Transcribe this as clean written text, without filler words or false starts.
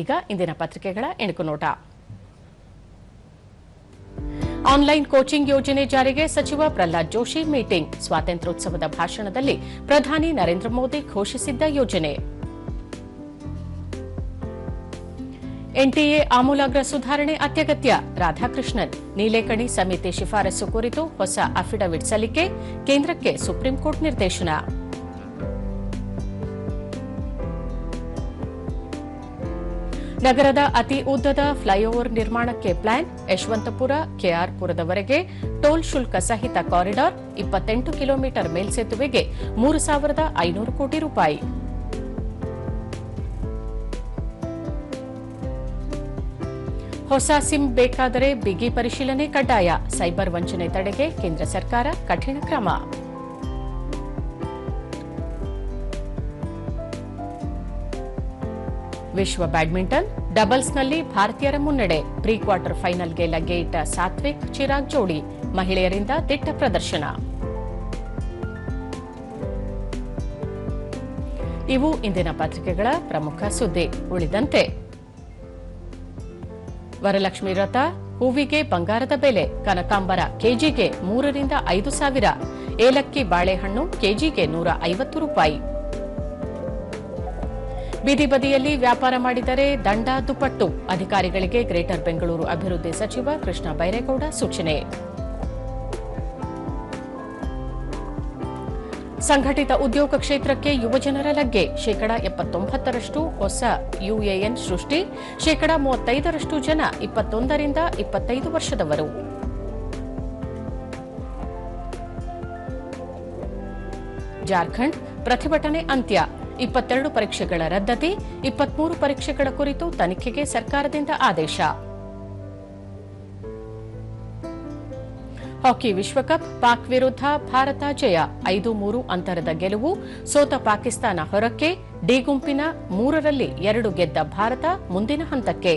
ಈಗ ಇಂದಿನ ಪತ್ರಿಕೆಗಳ ಎಣುಕು ನೋಟ. ಆನ್ಲೈನ್ ಕೋಚಿಂಗ್ ಯೋಜನೆ ಜಾರಿಗೆ ಸಚಿವ ಪ್ರಹ್ಲಾದ್ ಜೋಶಿ ಮೀಟಿಂಗ್. ಸ್ವಾತಂತ್ರ್ಯೋತ್ಸವದ ಭಾಷಣದಲ್ಲಿ ಪ್ರಧಾನಿ ನರೇಂದ್ರ ಮೋದಿ ಘೋಷಿಸಿದ್ದ ಯೋಜನೆ. ಎನ್ಟಿಎ ಆಮೂಲಾಗ್ರ ಸುಧಾರಣೆ ಅತ್ಯಗತ್ಯ. ರಾಧಾಕೃಷ್ಣನ್. ನೀಲೇಕಣಿ ಸಮಿತಿ ಶಿಫಾರಸು ಕುರಿತು ಹೊಸ ಅಫಿಡವಿಟ್ ಸಲ್ಲಿಕೆ. ಕೇಂದ್ರಕ್ಕೆ ಸುಪ್ರೀಂಕೋರ್ಟ್ ನಿರ್ದೇಶನ. ನಗರದ ಅತಿ ಉದ್ದದ ಫ್ಲೈಓವರ್ ನಿರ್ಮಾಣಕ್ಕೆ ಪ್ಲಾನ್. ಯಶವಂತಪುರ ಕೆಆರ್ಪುರದವರೆಗೆ ಟೋಲ್ ಶುಲ್ಕ ಸಹಿತ ಕಾರಿಡಾರ್. 28 ಕಿಲೋಮೀಟರ್ ಮೇಲ್ಸೇತುವೆಗೆ 3,500 ಕೋಟಿ ರೂಪಾಯಿ. ಹೊಸ ಸಿಮ್ ಬೇಕಾದರೆ ಬಿಗಿ ಪರಿಶೀಲನೆ ಕಡ್ಡಾಯ. ಸೈಬರ್ ವಂಚನೆ ತಡೆಗೆ ಕೇಂದ್ರ ಸರ್ಕಾರ ಕಠಿಣ ಕ್ರಮ. ವಿಶ್ವ ಬ್ಯಾಡ್ಮಿಂಟನ್ ಡಬಲ್ಸ್ನಲ್ಲಿ ಭಾರತೀಯರ ಮುನ್ನಡೆ. ಪ್ರೀ ಕ್ವಾರ್ಟರ್ ಫೈನಲ್ಗೆ ಲಗ್ಗೆಯಿಟ್ಟ ಸಾತ್ವಿಕ್ ಚಿರಾಗ್ ಜೋಡಿ. ಮಹಿಳೆಯರಿಂದ ದಿಟ್ಟ ಪ್ರದರ್ಶನ. ಇವು ಇಂದಿನ ಪತ್ರಿಕೆಗಳ ಪ್ರಮುಖ ಸುದ್ದಿ. ಉಳಿದಂತೆ ವರಲಕ್ಷ್ಮಿ ವ್ರತ, ಹೂವಿಗೆ ಬಂಗಾರದ ಬೆಲೆ. ಕನಕಾಂಬರ ಕೆಜಿಗೆ 3 ರಿಂದ 5 ಸಾವಿರ. ಏಲಕ್ಕಿ ಬಾಳೆಹಣ್ಣು ಕೆಜಿಗೆ 150 ರೂಪಾಯಿ. ಬೀದಿ ಬದಿಯಲ್ಲಿ ವ್ಯಾಪಾರ ಮಾಡಿದರೆ ದಂಡ ದುಪ್ಪಟ್ಟು. ಅಧಿಕಾರಿಗಳಿಗೆ ಗ್ರೇಟರ್ ಬೆಂಗಳೂರು ಅಭಿವೃದ್ಧಿ ಸಚಿವ ಕೃಷ್ಣ ಬೈರೇಗೌಡ ಸೂಚನೆ. ಸಂಘಟಿತ ಉದ್ಯೋಗ ಕ್ಷೇತ್ರಕ್ಕೆ ಯುವಜನರ ಲಗ್ಗೆ. 79% ಹೊಸ ಯುಎಎನ್ ಸೃಷ್ಟಿ. 35% ಜನ 21 ರಿಂದ 25 ವರ್ಷದವರು. ಜಾರ್ಖಂಡ್ ಪ್ರತಿಭಟನೆ ಅಂತ್ಯ. 22 ಪರೀಕ್ಷೆಗಳ ರದ್ದತಿ. 23 ಪರೀಕ್ಷೆಗಳ ಕುರಿತು ತನಿಖೆಗೆ ಸರ್ಕಾರದಿಂದ ಆದೇಶ. ಹಾಕಿ ವಿಶ್ವಕಪ್ ಪಾಕ್ ವಿರುದ್ಧ ಭಾರತ ಜಯ. 5-3 ಅಂತರದ ಗೆಲುವು. ಸೋತ ಪಾಕಿಸ್ತಾನ ಹೊರಕ್ಕೆ. ಡಿ ಗುಂಪಿನ 3ರಲ್ಲಿ 2 ಗೆದ್ದ ಭಾರತ ಮುಂದಿನ ಹಂತಕ್ಕೆ.